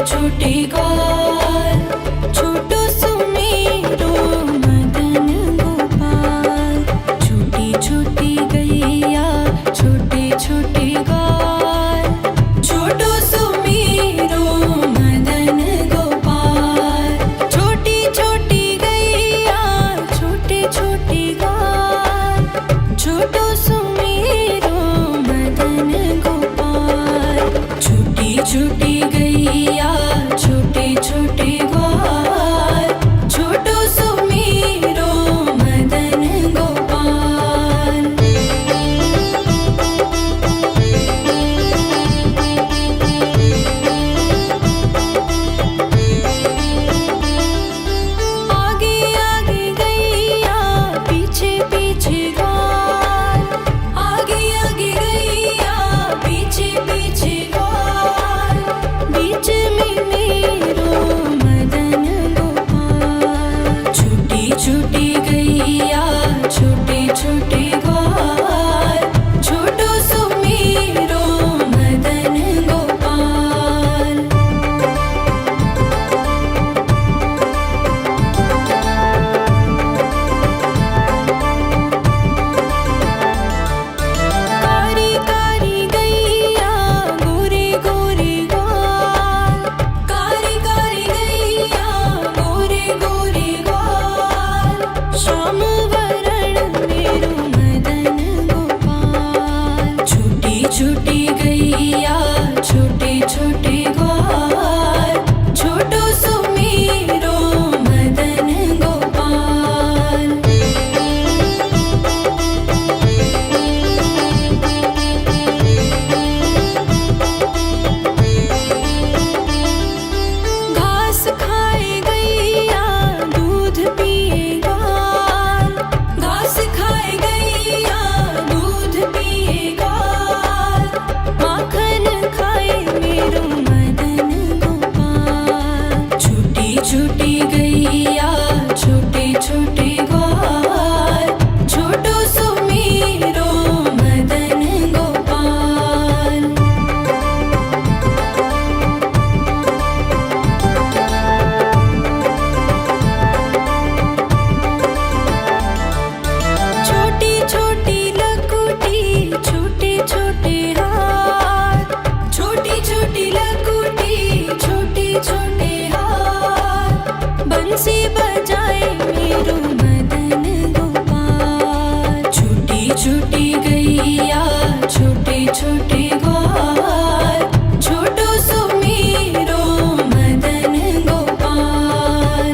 छोटे ग्वाल, छोटो सुमेरो मदन गोपाल। छोटी छोटी गैया छोटे छोटे ग्वाल, छोटो सुमेरो मदन गोपाल। छोटी छोटी गैया छोटे छोटे ग्वाल, छोटो सुमेरो मदन गोपाल। छोटी छोटी गैया छोटे छोटे ग्वाल, छोटो सुमेरो मदन गोपाल। आगे आगे गैया पीछे पीछे ग्वाल, आगे आगे गैया पीछे पीछे ग्वाल। बीच में मेरो मदन गोपाल। छोटी छोटी गैया छोटे छोटे ग्वाल, छोटो सुमेरो मदन गोपाल। कारी कारी गैया गोरे गोरे ग्वाल, कारी कारी गैया गोरे गोरे ग्वाल। श्याम वरण मेरो मदन गोपाल। छोटी छोटी गैया छोटे छोटे ग्वाल, छोटो सुमेरो मदन गोपाल। घास खाए गैया दूध पिए ग्वाल, घास खाए गैया दूध पिए ग्वाल। माखन खाए मेरो मदन गोपाल। छोटी छोटी गैया छोटे छोटे ग्वाल, छोटो सुमेरो मदन गोपाल। छोटी छोटी लकुटी छोटे छोटे हाथ, छोटी छोटी लकुटी छोटे छोटे हाथ। बंसी बजाए मेरो मदन गोपाल। छोटी छोटी गैया छोटे छोटे ग्वाल, छोटो सुमेरो मदन गोपाल।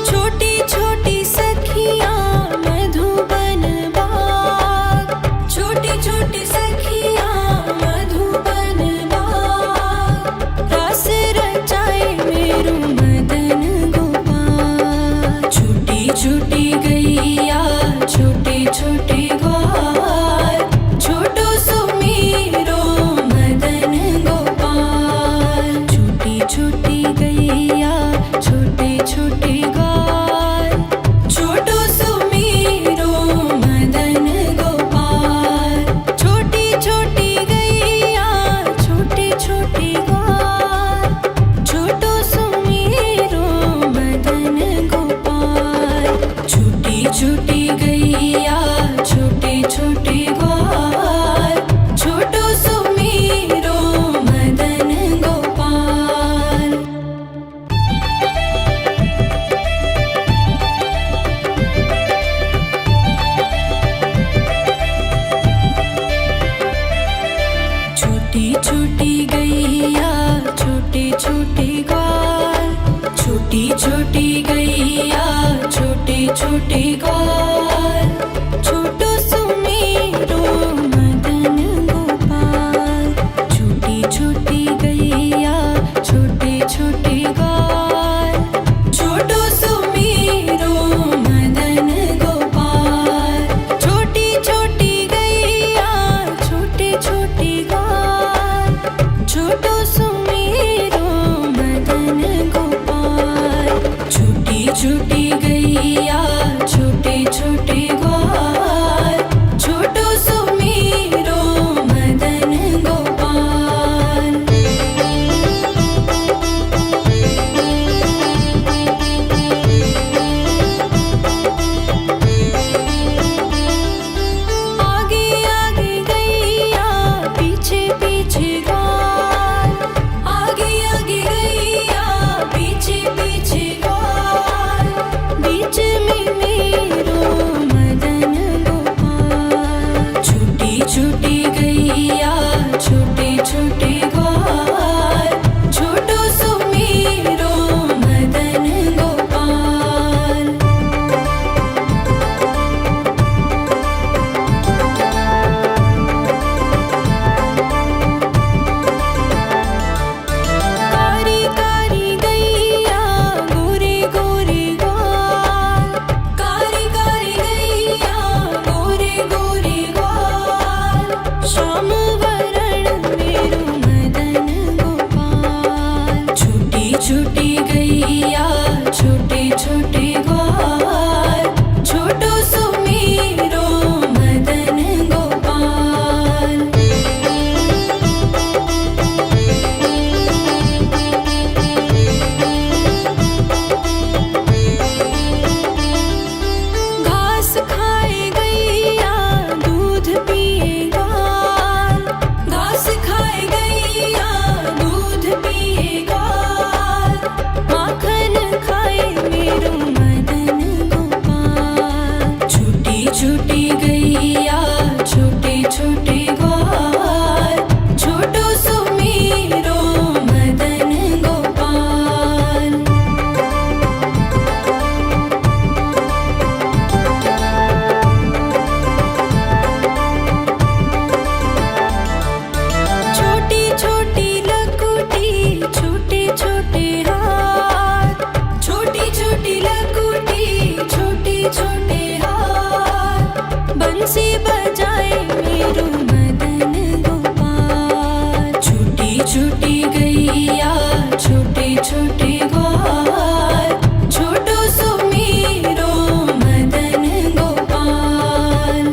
छोटी छोटी सखियाँ मधुबन बाग, छोटी छोटी सखियाँ मधुबन बाग। रास रचाए मेरो मदन गोपाल। छोटी छोटी गैया छोटे छोटे ग्वाल, छोटो सुमेरो मदन गोपाल। छोटी छोटी गैया छोटे छोटे ग्वाल, छोटो सुमेरो मदन गोपाल। छोटी छोटी गैया छोटे छोटे ग्वाल, छोटो सुमेरो मदन गोपाल। छोटी छोटी गैया छोटे छोटे ग्वाल, छोटो सुमेरो मदन गोपाल। छोटी छोटी गैया छोटे छोटे ग्वाल, छोटी छोटी गैया छोटे छोटे ग्वाल, छोटो सुमेरो मदन गोपाल। छोटी छोटी गैया छोटे छोटे ग्वाल, छोटो सुमेरो मदन गोपाल। छोटी छोटी गैया छोटे छोटे ग्वाल, छोटो सुमेरो मदन गोपाल। छोटी छोटी गैया छोटे गैया छोटे छोटे ग्वाल छोटो सुमेरो मदन गोपाल। घास खाए गैया दूध पिए ग्वाल घास खाए गैया दूध पिए ग्वाल माखन खाए मेरो मदन गोपाल। छोटी छोटी गैया छोटे छोटे ग्वाल छोटो सुमेरो मदन गोपाल। छोटी छोटी लकुटी छोटे छोटे हाथ छोटी छोटी लकुटी छोटे छोटे हाथ बंसी बजाए मेरो मदन गोपाल। छोटी छोटी गैया छोटे छोटे ग्वाल छोटो सुमेरो मदन गोपाल।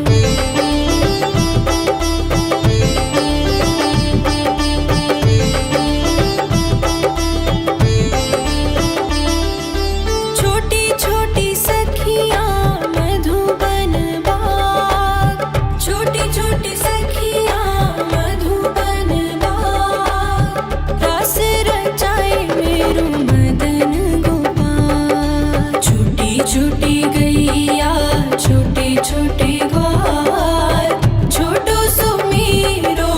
छोटी छोटी सखियाँ मधुबन बाग छोटी छोटी सखियाँ मधुबन बाग रास रचाए मेरो मदन गोपाल। छोटी छोटी गैया छोटे छोटे ग्वाल छोटो सुमेरो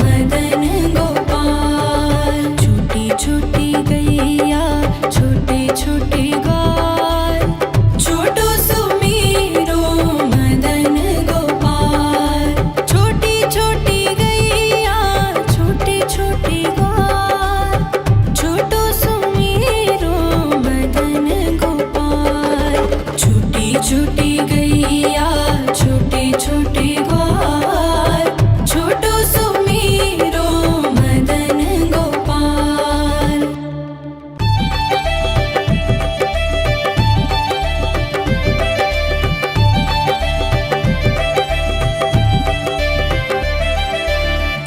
मदन गोपाल। छोटी छोटी गैया छोटे छोटे ग्वाल छोटो सुमेरो मदन गोपाल। छोटी छोटी गैया छोटे छोटे ग्वाल छोटो सुमेरो मदन गोपाल। छोटी छोटी गैया छोटे छोटे ग्वाल छोटो सुमेरो मदन गोपाल।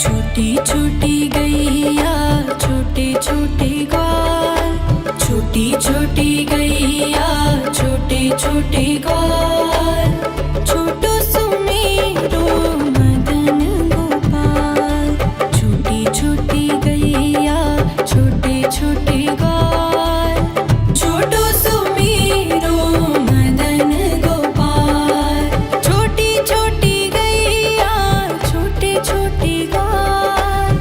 छोटी छोटी गैया छोटे छोटे ग्वाल छोटी छोटी गैया छोटे छोटे ग्वाल छोटो सुमेरो मदन गोपाल। छोटी छोटी गैया छोटे छोटे ग्वाल छोटो सुमेरो मदन गोपाल। छोटी छोटी गैया छोटे छोटे ग्वाल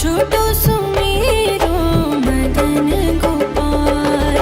छोटो सुमेरो मदन गोपाल।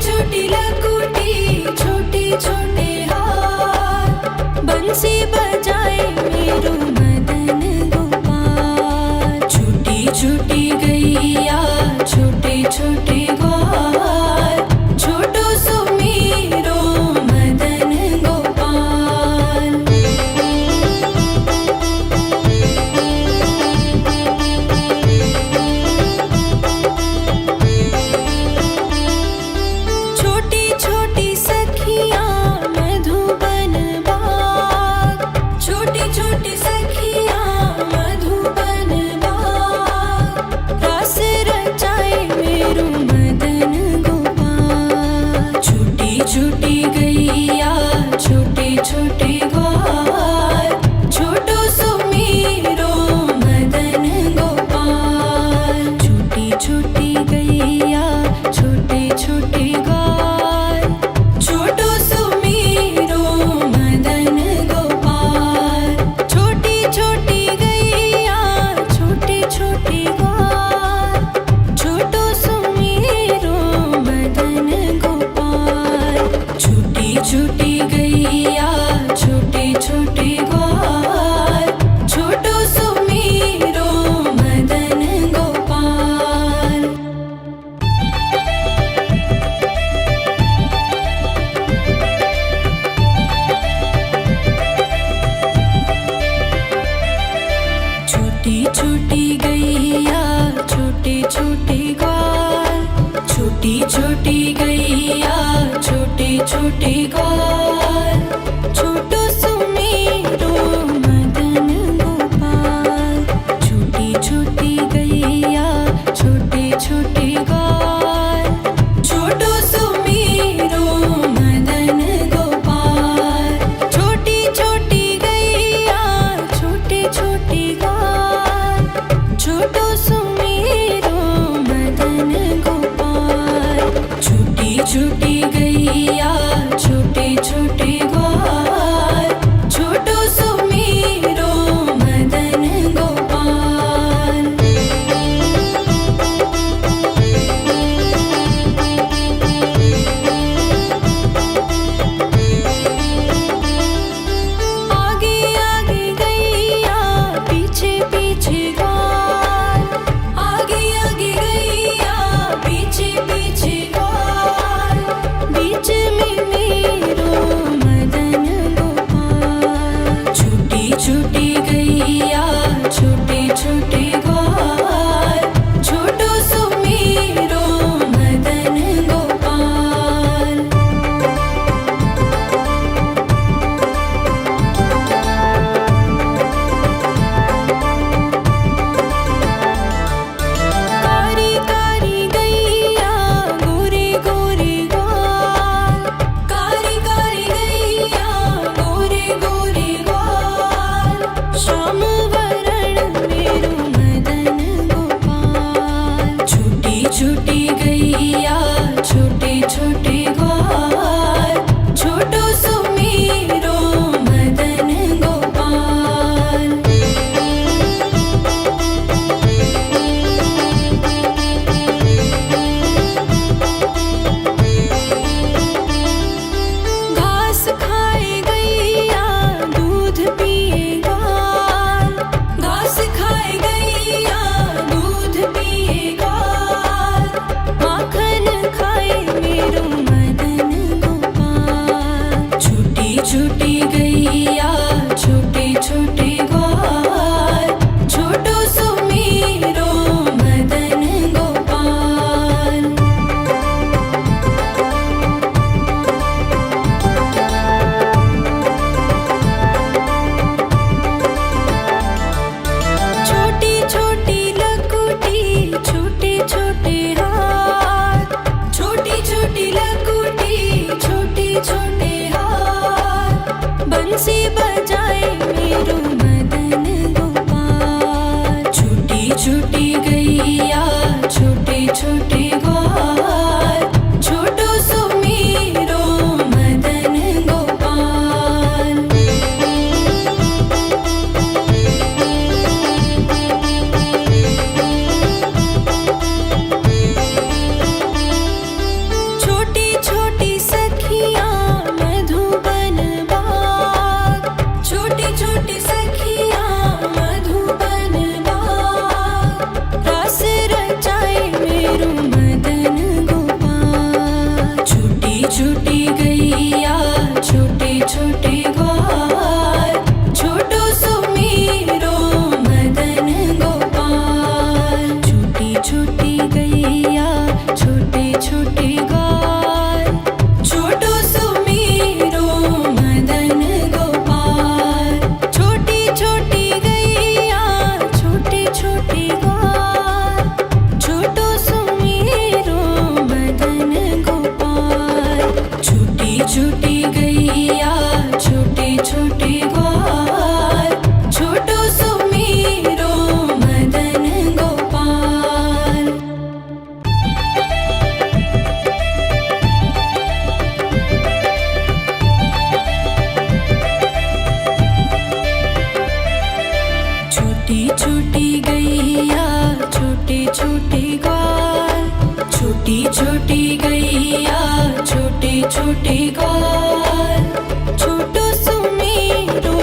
छोटी लकुटी छोटे छोटे हाथ बंसी बजाए मेरो मदन गोपाल। छोटी छोटी गैया छोटे छोटे ग्वाल छोटो सो मेरो मदन गोपाल। छोटी छोटी सखियाँ मधुबन बाग छोटी छोटी सखियाँ मधुबन बाग रस रचाए मेरो मदन गोपाल। छोटी छोटी गैया छोटे छोटे ग्वाल छोटो सो मेरो मदन गोपाल। छोटी छोटी गैया छोटे छोटे ग्वाल छोटो सो मेरो मदन गोपाल। छोटी छोटी गैया छोटे छोटे ग्वाल छोटो सो मेरो मदन गोपाल। छोटी छोटी गैया छोटे छोटे ग्वाल छोटो सो मेरो मदन गोपाल। छोटी छोटी गैया छोटे छोटे ग्वाल छोटी छोटी गैया छोटे छोटे ग्वाल छोटो सो मेरो मदन गोपाल। छोटी छोटी गैया छोटे छोटे ग्वाल छोटो सो मेरो मदन गोपाल। छोटी छोटी गैया छोटे छोटे ग्वाल छोटो सो मेरो मदन गोपाल। छोटी छोटी गैया छोटे छोटे ग्वाल छोटो सो मेरो मदन गोपाल। आगे आगे गैया पीछे पीछे ग्वाल आगे आगे गैया पीछे पीछे ग्वाल बीच में मेरो मदन गोपाल। छोटी छोटी गैया छोटे छोटे ग्वाल छोटो सो मेरो मदन गोपाल। कारी कारी गैया गोरे गोरे ग्वाल कारी कारी गैया गोरे गोरे ग्वाल श्याम वरण मेरो मदन गोपाल। छोटी छोटी गैया छोटे छोटे ग्वाल छोटो सो मेरो मदन गोपाल। घास खाए गैया दूध पिए ग्वाल घास खाए गैया दूध पिए ग्वाल माखन खाए मेरो मदन गोपाल। छोटी छोटी गैया छोटे छोटे ग्वाल छोटो सो मेरो मदन गोपाल। छोटी छोटी लकुटी छोटे छोटे हाथ छोटी छोटी लकुटी छोटे छोटे हाथ बंसी बजाए मेरो मदन गोपाल। छोटी छोटी गैया छोटे छोटे ग्वाल छोटो सो मेरो मदन गोपाल। छोटी छोटे ग्वाल, छोटो सुमेरो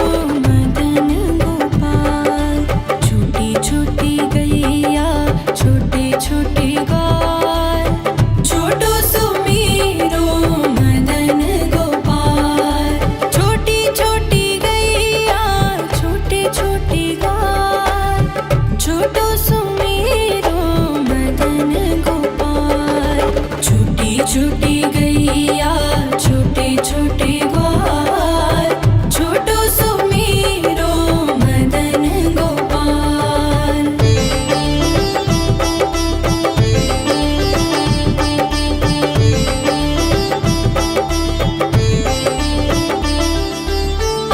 मदन गोपाल। छोटी छोटी गैया छोटे छोटे ग्वाल, छोटो सुमेरो मदन गोपाल। छोटी छोटी गैया छोटे छोटे ग्वाल, छोटो सुमेरो मदन गोपाल। छोटी छोटी गैया छोटे छोटे ग्वाल, छोटो सुमेरो मदन गोपाल।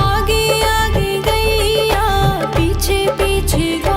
आगे आगे गैया पीछे पीछे ग्वाल,